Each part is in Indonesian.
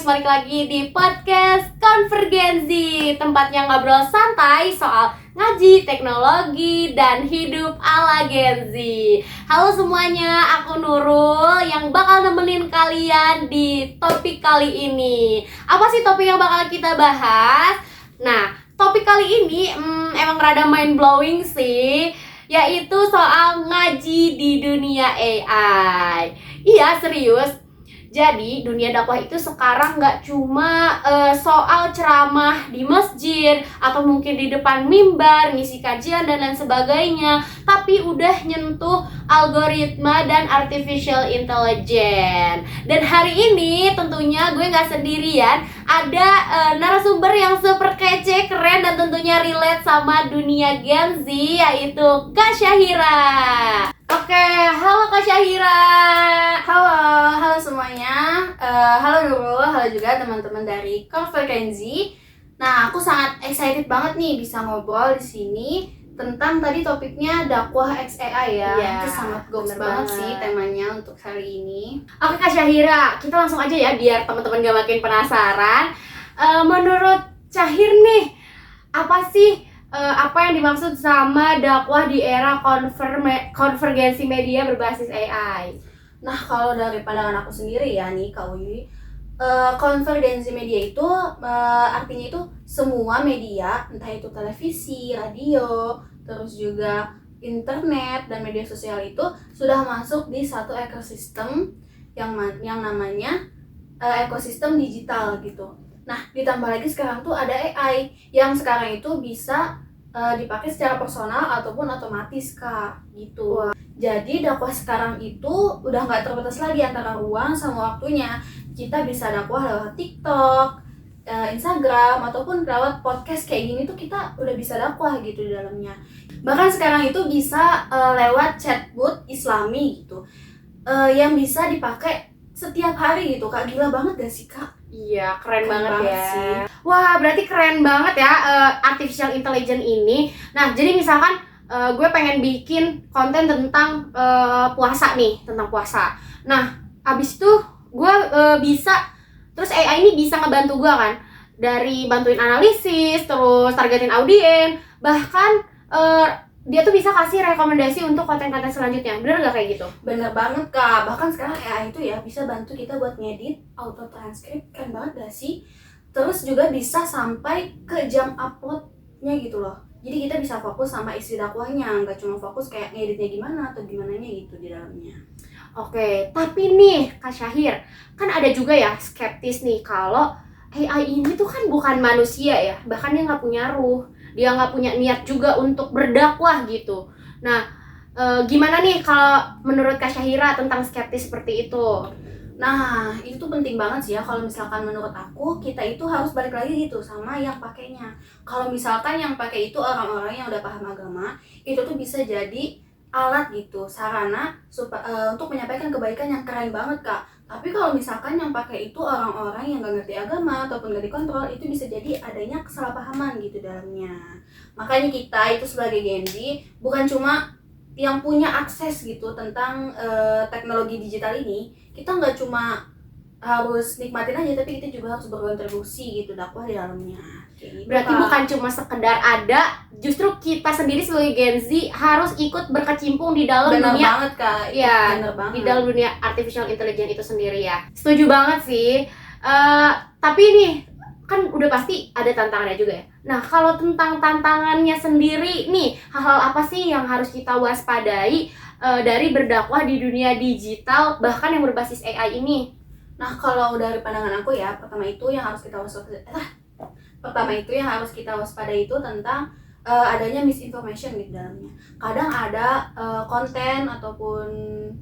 balik lagi di podcast Konvergensi, tempatnya ngobrol santai soal ngaji, teknologi, dan hidup ala Gen Z. Halo semuanya, aku Nurul yang bakal nemenin kalian di topik kali ini. Apa sih topik yang bakal kita bahas? Nah, topik kali ini emang rada mind blowing sih, yaitu soal ngaji di dunia AI. Iya, serius. Jadi dunia dakwah itu sekarang nggak cuma soal ceramah di masjid atau mungkin di depan mimbar, ngisi kajian dan lain sebagainya, tapi udah nyentuh algoritma dan artificial intelligence. Dan hari ini tentunya gue nggak sendirian, ada narasumber yang super kece, keren dan tentunya relate sama dunia Gen Z, yaitu Kak Syahira. Oke, halo Kak Syahira. Halo semuanya. Halo Nurul, halo juga teman-teman dari Konvergensi. Nah, aku sangat excited banget nih bisa ngobrol di sini tentang tadi topiknya dakwah XAI ya. Iya, Itu sangat goks banget sih temanya untuk hari ini. Oke Kak Syahira, kita langsung aja ya biar teman-teman gak makin penasaran. Menurut Syahir nih, apa yang dimaksud sama dakwah di era konvergensi media berbasis AI? Nah, kalau dari pandangan aku sendiri ya nih Kak Wiwi, konvergensi media itu artinya itu semua media, entah itu televisi, radio, terus juga internet dan media sosial itu sudah masuk di satu ekosistem yang namanya ekosistem digital gitu. Nah, ditambah lagi sekarang tuh ada AI yang sekarang itu bisa dipakai secara personal ataupun otomatis Kak gitu. Wah. Jadi dakwah sekarang itu udah nggak terbatas lagi antara ruang sama waktunya. Kita bisa dakwah lewat TikTok, Instagram ataupun lewat podcast kayak gini tuh kita udah bisa dakwah gitu di dalamnya. Bahkan sekarang itu bisa lewat chatbot Islami gitu, yang bisa dipakai setiap hari gitu Kak. Gila banget gak sih Kak? Iya, keren banget ya sih. Wah, berarti keren banget ya artificial intelligence ini. Nah, jadi misalkan gue pengen bikin konten tentang puasa nih, tentang puasa. Nah, abis itu gue bisa, terus AI ini bisa ngebantu gue kan, dari bantuin analisis, terus targetin audien, bahkan dia tuh bisa kasih rekomendasi untuk konten-konten selanjutnya. Bener gak kayak gitu? Bener banget Kak, bahkan sekarang AI itu ya bisa bantu kita buat ngedit, auto transkrip, keren banget gak sih? Terus juga bisa sampai ke jam uploadnya gitu loh. Jadi kita bisa fokus sama isi dakwahnya, nggak cuma fokus kayak ngeditnya gimana atau gimananya gitu di dalamnya. Oke, tapi nih Kak Syahir, kan ada juga ya skeptis nih kalau AI ini tuh kan bukan manusia ya, bahkan dia nggak punya ruh, dia nggak punya niat juga untuk berdakwah gitu. Nah, gimana nih kalau menurut Kak Syahira tentang skeptis seperti itu? Nah, itu tuh penting banget sih ya. Kalau misalkan menurut aku, kita itu harus balik lagi gitu sama yang pakainya. Kalau misalkan yang pakai itu orang-orang yang udah paham agama, itu tuh bisa jadi alat gitu, sarana untuk menyampaikan kebaikan yang keren banget Kak. Tapi kalau misalkan yang pakai itu orang-orang yang gak ngerti agama ataupun gak dikontrol, itu bisa jadi adanya kesalahpahaman gitu dalamnya. Makanya kita itu sebagai Gen Z bukan cuma yang punya akses gitu tentang teknologi digital ini, kita nggak cuma harus nikmatin aja, tapi kita juga harus berkontribusi gitu dakwah di dalamnya. Gitu, berarti Kak. bukan cuma sekedar ada, justru kita sendiri sebagai Gen Z harus ikut berkecimpung di dalam Bener dunia. banget Kak. Iya, bener banget. di dalam dunia artificial intelligence itu sendiri ya. Setuju banget sih. Tapi nih kan udah pasti ada tantangannya juga ya. Nah, kalau tentang tantangannya sendiri nih, hal-hal apa sih yang harus kita waspadai dari berdakwah di dunia digital bahkan yang berbasis AI ini? Nah, kalau dari pandangan aku ya, pertama itu yang harus kita waspadai itu tentang adanya misinformation gitu dalamnya. Kadang ada konten ataupun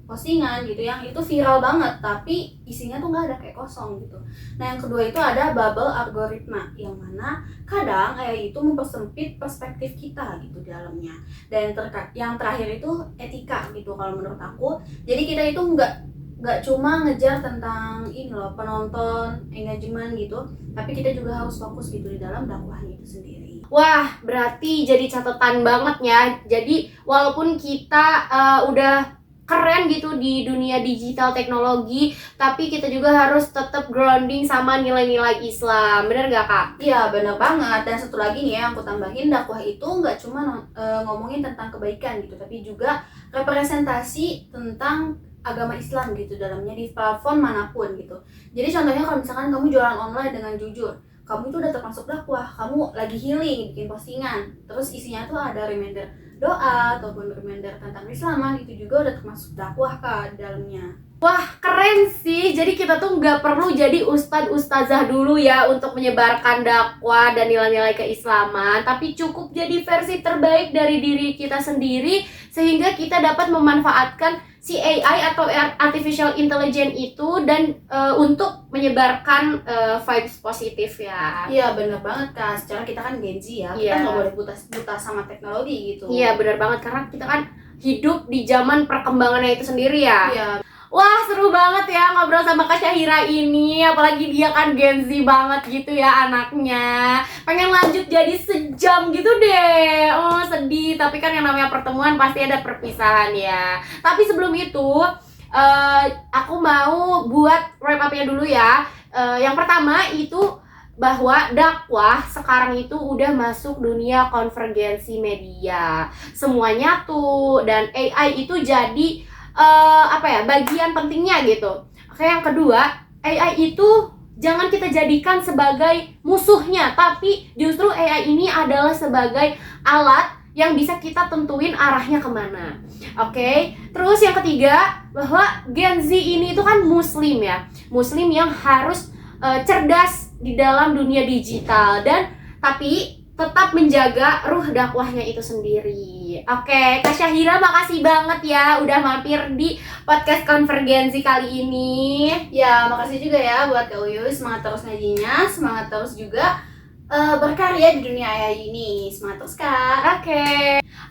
postingan gitu yang itu viral banget tapi isinya tuh nggak ada, kayak kosong gitu. Nah, yang kedua itu ada bubble algoritma, yang mana kadang itu mempersempit perspektif kita gitu di dalamnya. Dan yang terakhir itu etika gitu kalau menurut aku. Jadi kita itu nggak cuma ngejar tentang ini loh, penonton, engagement gitu, tapi kita juga harus fokus gitu di dalam dakwahnya itu sendiri. Wah, berarti jadi catatan banget ya. Jadi walaupun kita udah keren gitu di dunia digital teknologi, tapi kita juga harus tetap grounding sama nilai-nilai Islam. Bener gak Kak? Iya, benar banget. Dan satu lagi nih ya, aku tambahin, dakwah itu nggak cuma ngomongin tentang kebaikan gitu, tapi juga representasi tentang agama Islam gitu dalamnya di platform manapun gitu. Jadi contohnya kalau misalkan kamu jualan online dengan jujur, kamu itu udah termasuk dakwah. Kamu lagi healing, bikin postingan, terus isinya tuh ada reminder doa ataupun reminder tentang Islaman, itu juga udah termasuk dakwah Kak di dalamnya. Keren sih, jadi kita tuh nggak perlu jadi ustadzah dulu ya untuk menyebarkan dakwah dan nilai-nilai keislaman, tapi cukup jadi versi terbaik dari diri kita sendiri sehingga kita dapat memanfaatkan si AI atau artificial intelligence itu dan untuk menyebarkan vibes positif ya. Iya bener banget Kak, secara kita kan Gen Z ya, Iya. kita nggak boleh buta sama teknologi gitu. Iya benar banget, karena kita kan hidup di zaman perkembangannya itu sendiri ya. Iya. Wah, seru banget ya ngobrol sama Kak Syahira ini. Apalagi dia kan Gen Z banget gitu ya anaknya. Pengen lanjut jadi sejam gitu deh. Oh, sedih. Tapi kan yang namanya pertemuan pasti ada perpisahan ya. Tapi sebelum itu, aku mau buat wrap up-nya dulu ya. Yang pertama itu bahwa dakwah sekarang itu udah masuk dunia konvergensi media. Semuanya tuh, dan AI itu jadi bagian pentingnya gitu. Oke, yang kedua, AI itu jangan kita jadikan sebagai musuhnya, tapi justru AI ini adalah sebagai alat yang bisa kita tentuin arahnya kemana. Oke, terus yang ketiga, bahwa Gen Z ini itu kan muslim ya, muslim yang harus cerdas di dalam dunia digital, dan tapi tetap menjaga ruh dakwahnya itu sendiri. Oke, Kak Syahira makasih banget ya udah mampir di podcast konvergensi kali ini. Ya, makasih juga ya buat Kak Uyu, semangat terus ngajinya, semangat terus juga berkarya di dunia AI ini. Semangat terus Kak.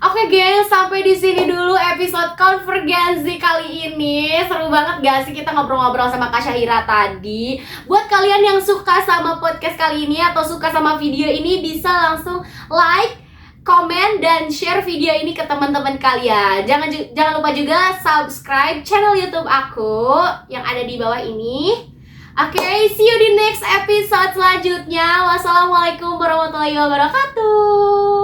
Oke guys, sampai di sini dulu episode konvergensi kali ini. Seru banget gak sih kita ngobrol-ngobrol sama Kak Syahira tadi? Buat kalian yang suka sama podcast kali ini atau suka sama video ini, bisa langsung like, komen, dan share video ini ke teman-teman kalian. Jangan lupa juga subscribe channel YouTube aku yang ada di bawah ini. Oke, see you di next episode selanjutnya. Wassalamualaikum warahmatullahi wabarakatuh.